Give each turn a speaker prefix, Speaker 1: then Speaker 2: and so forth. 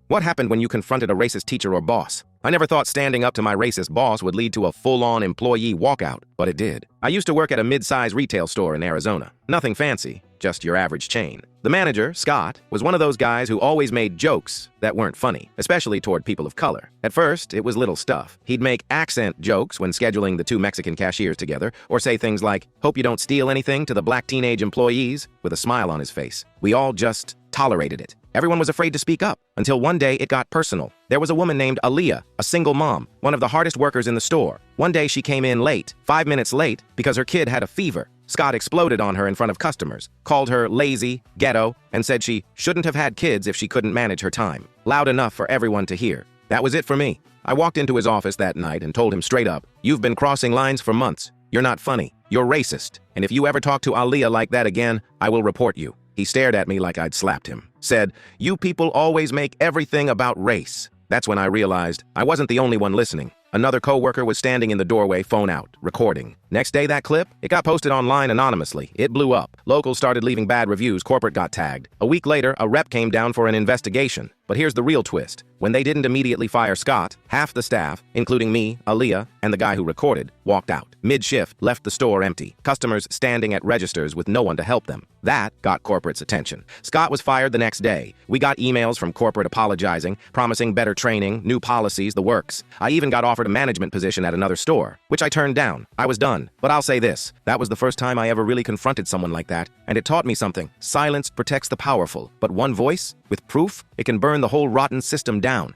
Speaker 1: What happened when you confronted a racist teacher or boss? I never thought standing up to my racist boss would lead to a full-on employee walkout, but it did. I used to work at a mid-size retail store in Arizona. Nothing fancy, just your average chain. The manager, Scott, was one of those guys who always made jokes that weren't funny, especially toward people of color. At first, it was little stuff. He'd make accent jokes when scheduling the two Mexican cashiers together, or say things like, "Hope you don't steal anything," to the black teenage employees, with a smile on his face. We all just tolerated it. Everyone was afraid to speak up, until one day it got personal. There was a woman named Aaliyah, a single mom, one of the hardest workers in the store. One day she came in late, 5 minutes late, because her kid had a fever. Scott exploded on her in front of customers, called her lazy, ghetto, and said she shouldn't have had kids if she couldn't manage her time. Loud enough for everyone to hear. That was it for me. I walked into his office that night and told him straight up, "You've been crossing lines for months. You're not funny. You're racist. And if you ever talk to Aaliyah like that again, I will report you." He stared at me like I'd slapped him. Said, "You people always make everything about race." That's when I realized I wasn't the only one listening. Another coworker was standing in the doorway, phone out, recording. Next day, that clip, it got posted online anonymously. It blew up. Locals started leaving bad reviews. Corporate got tagged. A week later, a rep came down for an investigation. But here's the real twist. When they didn't immediately fire Scott, half the staff, including me, Aaliyah, and the guy who recorded, walked out. Mid-shift, left the store empty. Customers standing at registers with no one to help them. That got corporate's attention. Scott was fired the next day. We got emails from corporate apologizing, promising better training, new policies, the works. I even got offered a management position at another store, which I turned down. I was done. But I'll say this, that was the first time I ever really confronted someone like that, and it taught me something. Silence protects the powerful, but one voice, with proof, it can burn the whole rotten system down.